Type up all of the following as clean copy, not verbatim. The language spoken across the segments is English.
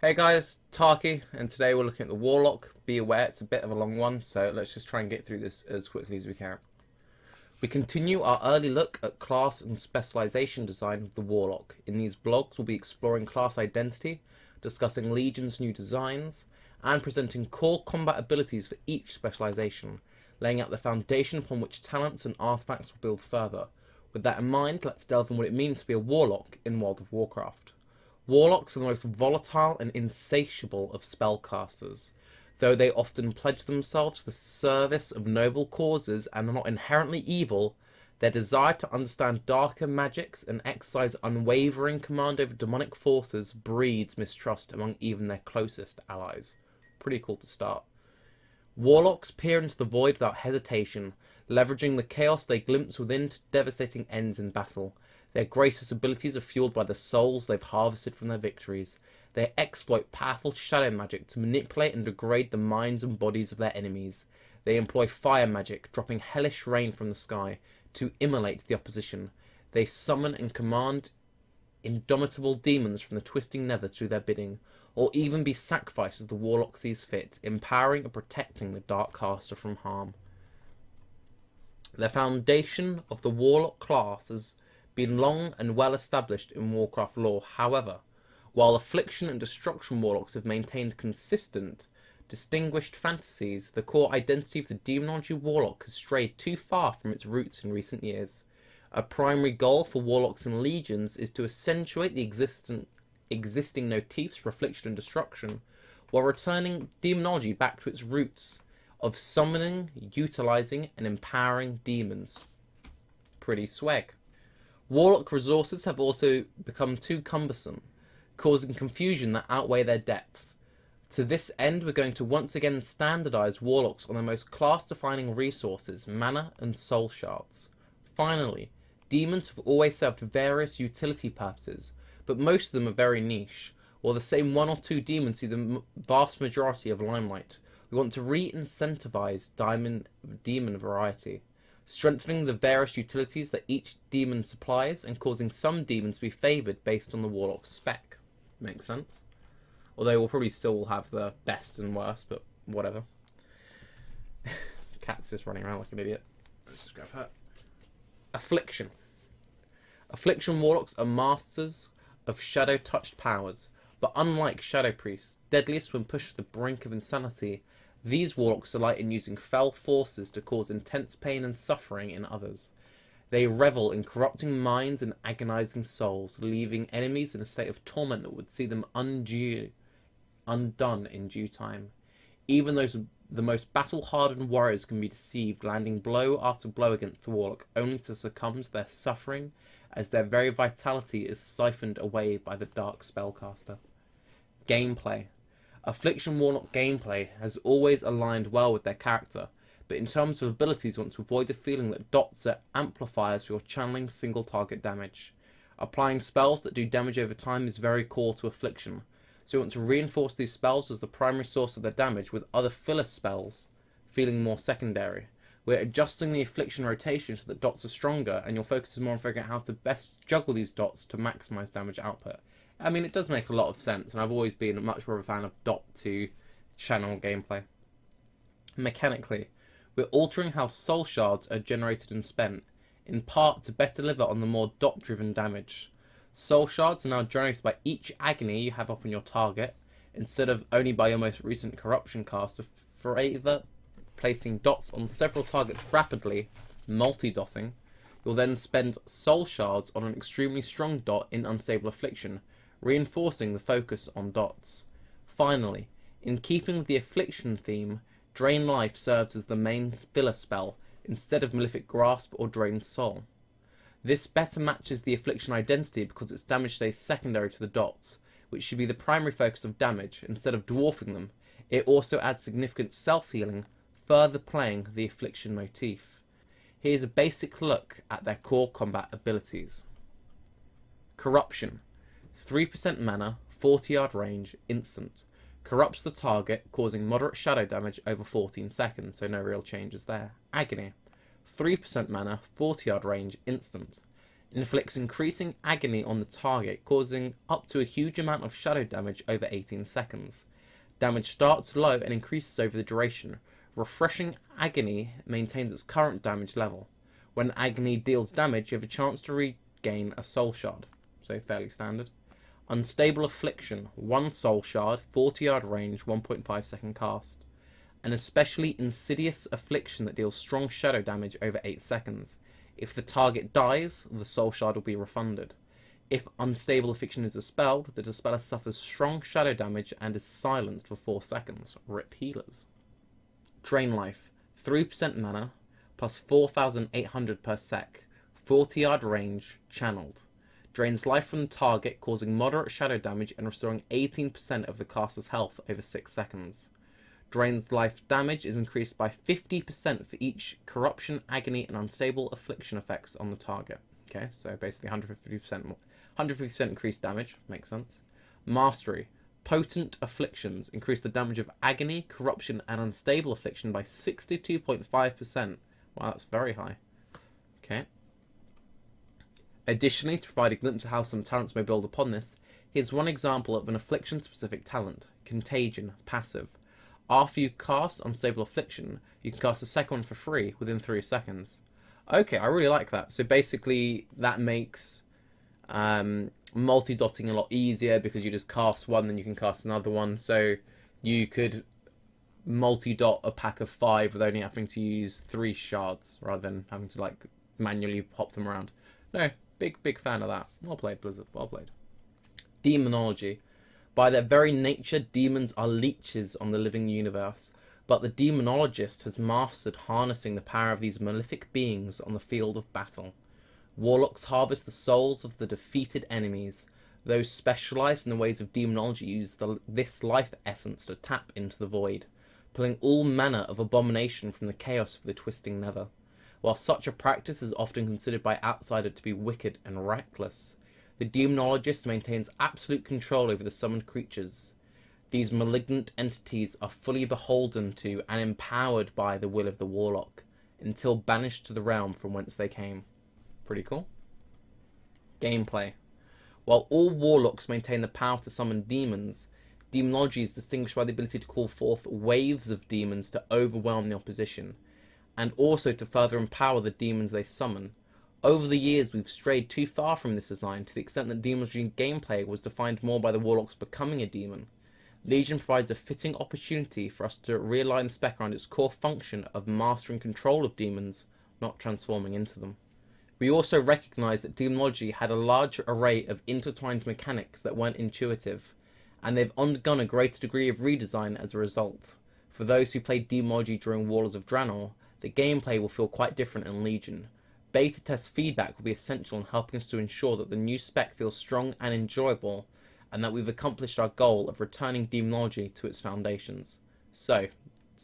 Hey guys, Tarke, and today we're looking at the Warlock. Be aware it's a bit of a long one, so let's just try and get through this as quickly as we can. We continue our early look at class and specialization design of the Warlock. In these blogs, we'll be exploring class identity, discussing Legion's new designs, and presenting core combat abilities for each specialization, laying out the foundation upon which talents and artifacts will build further. With that in mind, let's delve in what it means to be a Warlock in World of Warcraft. Warlocks are the most volatile and insatiable of spellcasters. Though they often pledge themselves to the service of noble causes and are not inherently evil, their desire to understand darker magics and exercise unwavering command over demonic forces breeds mistrust among even their closest allies. Pretty cool to start. Warlocks peer into the void without hesitation, leveraging the chaos they glimpse within to devastating ends in battle. Their gracious abilities are fueled by the souls they've harvested from their victories. They exploit powerful shadow magic to manipulate and degrade the minds and bodies of their enemies. They employ fire magic, dropping hellish rain from the sky, to immolate the opposition. They summon and command indomitable demons from the twisting nether to their bidding, or even be sacrificed as the Warlock sees fit, empowering and protecting the Dark Caster from harm. The foundation of the Warlock class has been long and well established in Warcraft lore. However, while Affliction and Destruction Warlocks have maintained consistent, distinguished fantasies, the core identity of the Demonology Warlock has strayed too far from its roots in recent years. A primary goal for Warlocks and Legions is to accentuate the existing motifs for Affliction and Destruction, while returning Demonology back to its roots of summoning, utilizing, and empowering demons. Pretty swag. Warlock resources have also become too cumbersome, causing confusion that outweigh their depth. To this end, we're going to once again standardize Warlocks on their most class-defining resources, mana and soul shards. Finally, demons have always served various utility purposes, but most of them are very niche. While the same one or two demons see the vast majority of limelight, we want to re-incentivize demon variety, strengthening the various utilities that each demon supplies and causing some demons to be favoured based on the Warlock's spec. Makes sense? Although we'll probably still have the best and worst, but whatever. Cat's just running around like an idiot. Let's just grab her. Affliction. Affliction Warlocks are masters of shadow-touched powers, but unlike Shadow Priests, deadliest when pushed to the brink of insanity, these Warlocks delight in using fell forces to cause intense pain and suffering in others. They revel in corrupting minds and agonizing souls, leaving enemies in a state of torment that would see them undone in due time. Even the most battle-hardened warriors can be deceived, landing blow after blow against the Warlock, only to succumb to their suffering as their very vitality is siphoned away by the Dark Spellcaster. Gameplay. Affliction Warlock gameplay has always aligned well with their character, but in terms of abilities, you want to avoid the feeling that dots are amplifiers for your channeling single target damage. Applying spells that do damage over time is very core to Affliction, so you want to reinforce these spells as the primary source of their damage, with other filler spells feeling more secondary. We're adjusting the Affliction rotation so that dots are stronger, and your focus is more on figuring out how to best juggle these dots to maximise damage output. I mean, it does make a lot of sense, and I've always been much more of a fan of dot to channel gameplay. Mechanically, we're altering how soul shards are generated and spent, in part to better deliver on the more dot-driven damage. Soul shards are now generated by each agony you have up on your target, instead of only by your most recent corruption caster, for either placing dots on several targets rapidly, multi-dotting. You'll then spend soul shards on an extremely strong dot in Unstable Affliction, reinforcing the focus on dots. Finally, in keeping with the Affliction theme, Drain Life serves as the main filler spell, instead of Malefic Grasp or Drain Soul. This better matches the Affliction identity because its damage stays secondary to the dots, which should be the primary focus of damage, instead of dwarfing them. It also adds significant self-healing, further playing the Affliction motif. Here's a basic look at their core combat abilities. Corruption. 3% mana, 40-yard range, instant. Corrupts the target, causing moderate shadow damage over 14 seconds, so no real changes there. Agony. 3% mana, 40-yard range, instant. Inflicts increasing agony on the target, causing up to a huge amount of shadow damage over 18 seconds. Damage starts low and increases over the duration. Refreshing agony maintains its current damage level. When agony deals damage, you have a chance to regain a soul shard. So fairly standard. Unstable Affliction, 1 soul shard, 40-yard range, 1.5 second cast. An especially insidious affliction that deals strong shadow damage over 8 seconds. If the target dies, the soul shard will be refunded. If Unstable Affliction is dispelled, the dispeller suffers strong shadow damage and is silenced for 4 seconds. RIP healers. Drain Life, 3% mana, plus 4,800 per sec, 40-yard range, channeled. Drains life from the target, causing moderate shadow damage and restoring 18% of the caster's health over 6 seconds. Drains life damage is increased by 50% for each corruption, agony, and unstable affliction effects on the target. Okay, so basically 150% increased damage, makes sense. Mastery. Potent afflictions increase the damage of agony, corruption, and unstable affliction by 62.5%. Wow, that's very high. Okay. Additionally, to provide a glimpse of how some talents may build upon this, here's one example of an affliction-specific talent, Contagion, passive. After you cast Unstable Affliction, you can cast a second one for free within 3 seconds. Okay, I really like that. So basically, that makes multi-dotting a lot easier because you just cast one, then you can cast another one. So you could multi-dot a pack of 5 with only having to use 3 shards rather than having to like manually pop them around. No, big fan of that. Well played, Blizzard. Well played. Demonology. By their very nature, demons are leeches on the living universe, but the demonologist has mastered harnessing the power of these malefic beings on the field of battle. Warlocks harvest the souls of the defeated enemies. Those specialised in the ways of demonology use this life essence to tap into the void, pulling all manner of abomination from the chaos of the twisting nether. While such a practice is often considered by outsiders to be wicked and reckless, the demonologist maintains absolute control over the summoned creatures. These malignant entities are fully beholden to and empowered by the will of the warlock, until banished to the realm from whence they came. Pretty cool. Gameplay. While all warlocks maintain the power to summon demons, demonology is distinguished by the ability to call forth waves of demons to overwhelm the opposition, and also to further empower the demons they summon. Over the years, we've strayed too far from this design to the extent that demonology gameplay was defined more by the warlocks becoming a demon. Legion provides a fitting opportunity for us to realign the spec around its core function of mastering control of demons, not transforming into them. We also recognise that demonology had a large array of intertwined mechanics that weren't intuitive, and they've undergone a greater degree of redesign as a result. For those who played demonology during Warlords of Draenor, the gameplay will feel quite different in Legion. Beta test feedback will be essential in helping us to ensure that the new spec feels strong and enjoyable, and that we've accomplished our goal of returning demonology to its foundations. So, it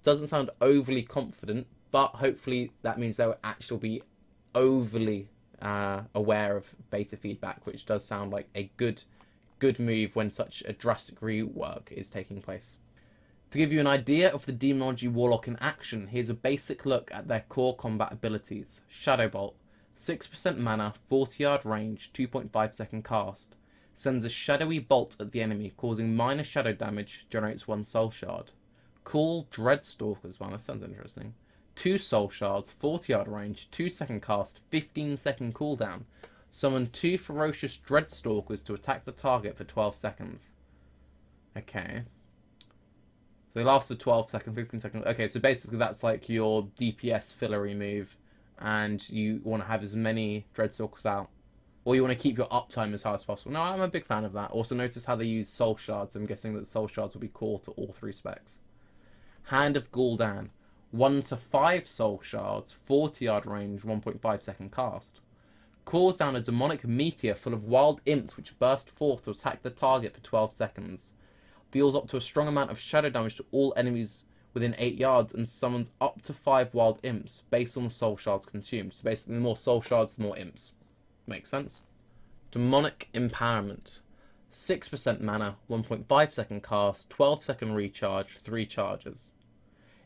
doesn't sound overly confident, but hopefully that means they will actually be overly aware of beta feedback, which does sound like a good move when such a drastic rework is taking place. To give you an idea of the Demonology Warlock in action, here's a basic look at their core combat abilities. Shadow Bolt, 6% mana, 40-yard range, 2.5 second cast. Sends a shadowy bolt at the enemy, causing minor shadow damage, generates 1 soul shard. Cool Dreadstalker as well, that sounds interesting. 2 soul shards, 40-yard range, 2 second cast, 15 second cooldown. Summon 2 ferocious Dreadstalkers to attack the target for 12 seconds. Okay. So they last for 12 seconds, 15 seconds. Okay, so basically that's like your DPS fillery move, and you want to have as many Dreadstalkers out. Or you want to keep your uptime as high as possible. No, I'm a big fan of that. Also notice how they use soul shards. I'm guessing that soul shards will be core to all 3 specs. Hand of Gul'dan. 1 to 5 soul shards, 40-yard range, 1.5 second cast. Calls down a demonic meteor full of wild imps which burst forth to attack the target for 12 seconds. Deals up to a strong amount of shadow damage to all enemies within 8 yards and summons up to 5 wild imps based on the soul shards consumed. So basically the more soul shards, the more imps. Makes sense. Demonic Empowerment. 6% mana, 1.5 second cast, 12 second recharge, 3 charges.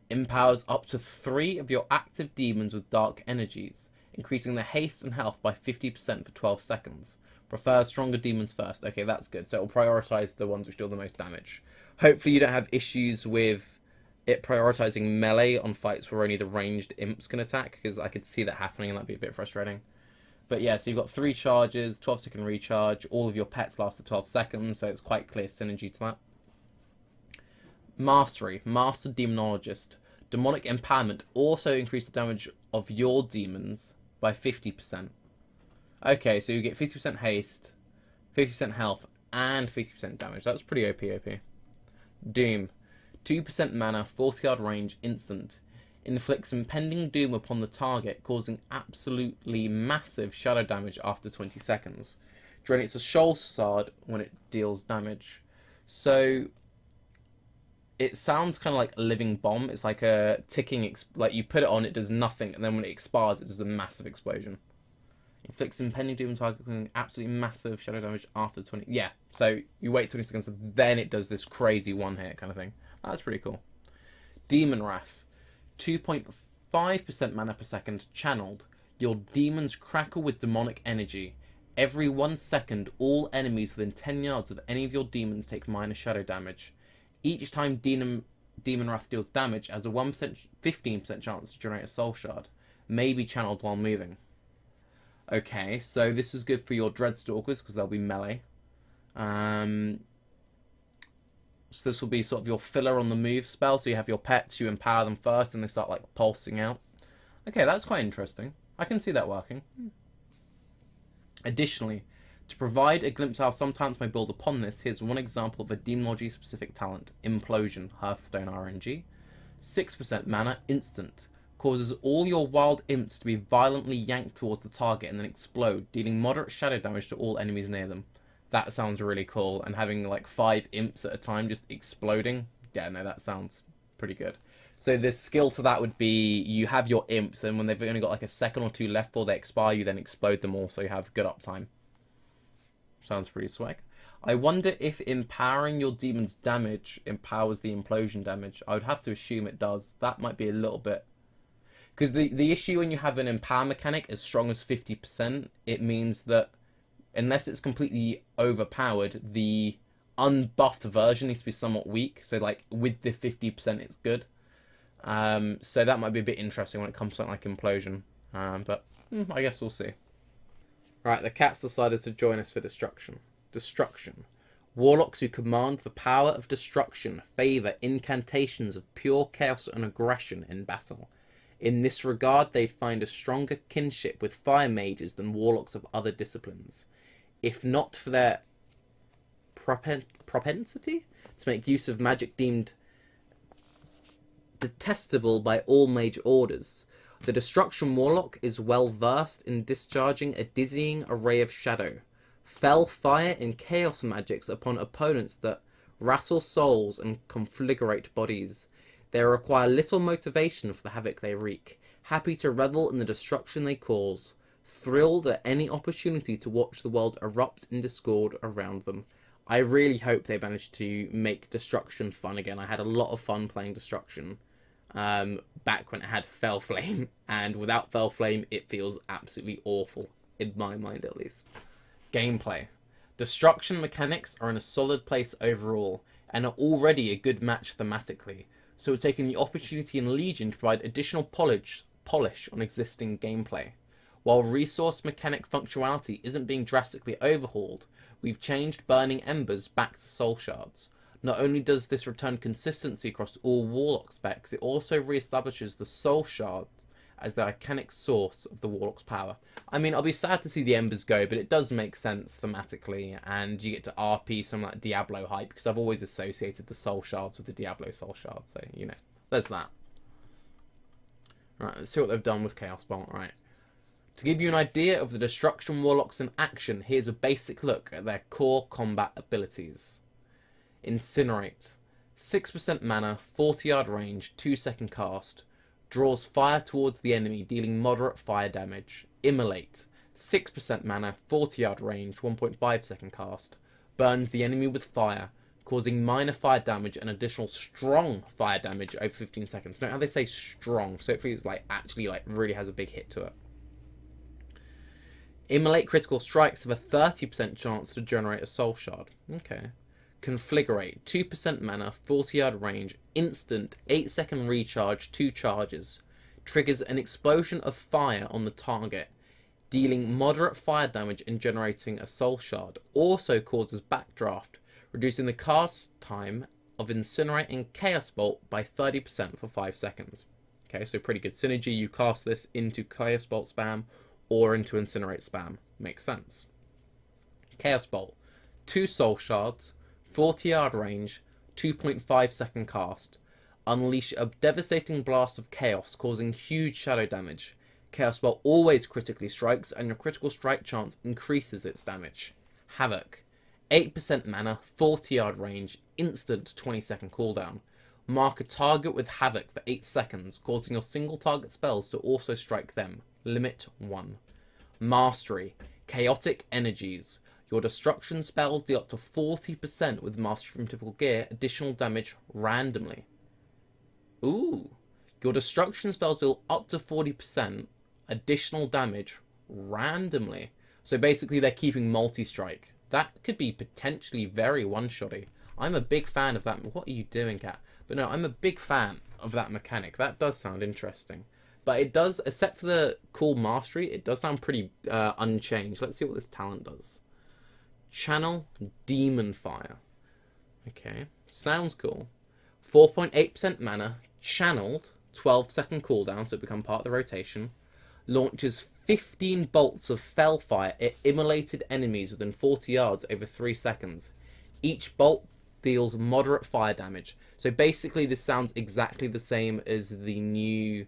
Empowers up to 3 of your active demons with dark energies. increasing their haste and health by 50% for 12 seconds. Prefer stronger demons first. Okay, that's good. So it'll prioritize the ones which deal the most damage. Hopefully you don't have issues with it prioritizing melee on fights where only the ranged imps can attack, because I could see that happening and that'd be a bit frustrating. But yeah, so you've got 3 charges, 12-second recharge, all of your pets last for 12 seconds, so it's quite clear synergy to that. Mastery, Master Demonologist. Demonic Empowerment also increases the damage of your demons by 50%. Okay, so you get 50% haste, 50% health, and 50% damage. That's pretty OP. Doom, 2% mana, 40-yard range, instant. Inflicts impending doom upon the target, causing absolutely massive shadow damage after 20 seconds. Drains a soul shard when it deals damage. So it sounds kind of like a living bomb. It's like a ticking, like you put it on, it does nothing, and then when it expires, it does a massive explosion. Inflicts impending doom on target, causing absolutely massive shadow damage after 20. Yeah, so you wait 20 seconds, and then it does this crazy one-hit kind of thing. That's pretty cool. Demon Wrath. 2.5% mana per second channeled. Your demons crackle with demonic energy. Every 1 second, all enemies within 10 yards of any of your demons take minor shadow damage. Each time Demon Wrath deals damage, has a 15% chance to generate a soul shard. May be channeled while moving. Okay, so this is good for your Dreadstalkers because they'll be melee. So this will be sort of your filler on the move spell. So you have your pets, you empower them first, and they start like pulsing out. Okay, that's quite interesting. I can see that working. Additionally, to provide a glimpse of how some talents may build upon this, here's one example of a Demonology specific talent, Implosion, Hearthstone RNG. 6% mana, instant. Causes all your wild imps to be violently yanked towards the target and then explode, dealing moderate shadow damage to all enemies near them. That sounds really cool, and having like 5 imps at a time just exploding, yeah, no, that sounds pretty good. So the skill to that would be you have your imps, and when they've only got like a second or 2 left before they expire, you then explode them all, so you have good uptime. Sounds pretty swag. I wonder if empowering your demon's damage empowers the implosion damage. I would have to assume it does. That might be a little bit... Because the issue when you have an empower mechanic as strong as 50%, it means that unless it's completely overpowered, the unbuffed version needs to be somewhat weak. So like with the 50%, it's good. So that might be a bit interesting when it comes to something like Implosion. But I guess we'll see. Right, the cats decided to join us for Destruction. Destruction. Warlocks who command the power of destruction favour incantations of pure chaos and aggression in battle. In this regard, they'd find a stronger kinship with fire mages than warlocks of other disciplines. If not for their propensity to make use of magic deemed detestable by all mage orders, the Destruction Warlock is well versed in discharging a dizzying array of shadow, fell fire and chaos magics upon opponents that rattle souls and conflagrate bodies. They require little motivation for the havoc they wreak, happy to revel in the destruction they cause, thrilled at any opportunity to watch the world erupt in discord around them. I really hope they manage to make Destruction fun again. I had a lot of fun playing Destruction back when it had Fell Flame, and without Fell Flame it feels absolutely awful, in my mind at least. Gameplay. Destruction mechanics are in a solid place overall, and are already a good match thematically, so we're taking the opportunity in Legion to provide additional polish on existing gameplay. While resource mechanic functionality isn't being drastically overhauled, we've changed Burning Embers back to Soul Shards. Not only does this return consistency across all Warlock specs, it also re-establishes the Soul Shard as the iconic source of the Warlock's power. I mean, I'll be sad to see the Embers go, but it does make sense thematically, and you get to RP some like Diablo hype, because I've always associated the Soul Shards with the Diablo Soul Shard, so, you know, there's that. Right, let's see what they've done with Chaos Bolt. Right. To give you an idea of the Destruction Warlocks in action, here's a basic look at their core combat abilities. Incinerate. 6% mana, 40-yard range, 2-second cast. Draws fire towards the enemy, dealing moderate fire damage. Immolate. 6% mana, 40-yard range, 1.5-second cast. Burns the enemy with fire, causing minor fire damage and additional strong fire damage over 15 seconds. Note how they say strong, so it feels like actually like really has a big hit to it. Immolate critical strikes have a 30% chance to generate a soul shard. Okay. Confligurate, 2% mana, 40-yard range, instant, 8-second recharge, 2 charges. Triggers an explosion of fire on the target, dealing moderate fire damage and generating a soul shard. Also causes backdraft, reducing the cast time of Incinerate and Chaos Bolt by 30% for 5 seconds. Okay, so pretty good synergy. You cast this into Chaos Bolt spam or into Incinerate spam. Makes sense. Chaos Bolt, 2 soul shards, 40-yard range, 2.5 second cast. Unleash a devastating blast of chaos, causing huge shadow damage. Chaos Bolt always critically strikes, and your critical strike chance increases its damage. Havoc, 8% mana, 40-yard range, instant 20-second cooldown. Mark a target with Havoc for 8 seconds, causing your single target spells to also strike them. Limit 1. Mastery, chaotic energies. Your destruction spells deal up to 40% with Mastery from typical gear, additional damage randomly. Ooh. Your destruction spells deal up to 40% additional damage randomly. So basically they're keeping multi-strike. That could be potentially very one-shotty. I'm a big fan of that. What are you doing, cat? But no, I'm a big fan of that mechanic. That does sound interesting. But it does, except for the cool mastery, it does sound pretty unchanged. Let's see what this talent does. Channel Demon Fire. Okay, sounds cool. 4.8% mana, channeled, 12-second cooldown, so it becomes part of the rotation. Launches 15 bolts of fell fire at immolated enemies within 40 yards over 3 seconds. Each bolt deals moderate fire damage. So basically this sounds exactly the same as the new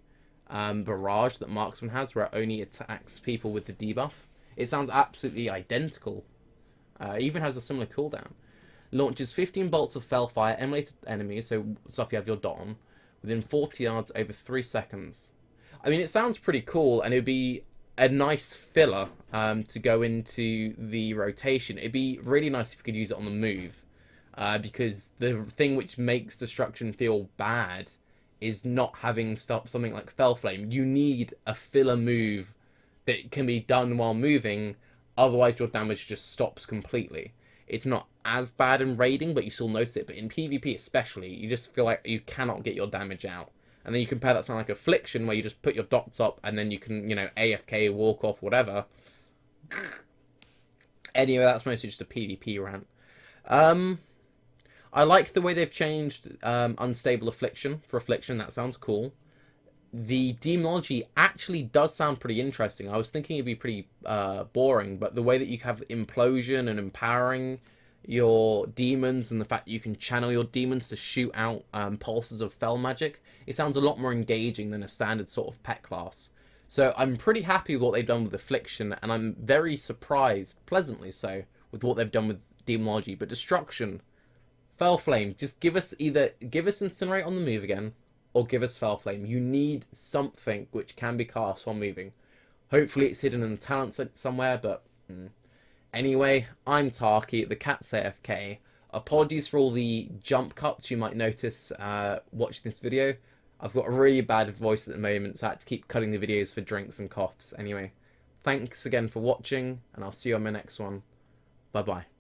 barrage that Marksman has, where it only attacks people with the debuff. It sounds absolutely identical. Even has a similar cooldown. Launches 15 bolts of fell fire, emulated enemies, so stuff you have your dot on, within 40 yards over 3 seconds. I mean, it sounds pretty cool, and it would be a nice filler to go into the rotation. It'd be really nice if you could use it on the move, because the thing which makes destruction feel bad is not having something like Fell Flame. You need a filler move that can be done while moving. Otherwise, your damage just stops completely. It's not as bad in raiding, but you still notice it. But in PvP especially, you just feel like you cannot get your damage out. And then you compare that to something like Affliction, where you just put your dots up, and then you can, you know, AFK, walk off, whatever. Anyway, that's mostly just a PvP rant. I like the way they've changed Unstable Affliction for Affliction. That sounds cool. The Demonology actually does sound pretty interesting. I was thinking it'd be pretty boring, but the way that you have Implosion and empowering your demons, and the fact that you can channel your demons to shoot out pulses of fell magic, it sounds a lot more engaging than a standard sort of pet class. So I'm pretty happy with what they've done with Affliction, and I'm very surprised, pleasantly so, with what they've done with Demonology. But Destruction, Fell Flame, just give us Incinerate on the move again, or give us Fell Flame. You need something which can be cast while moving. Hopefully it's hidden in the talent set somewhere, but... Anyway, I'm Tarke, the cat's AFK. Apologies for all the jump cuts you might notice watching this video. I've got a really bad voice at the moment, so I had to keep cutting the videos for drinks and coughs. Anyway, thanks again for watching, and I'll see you on my next one. Bye-bye.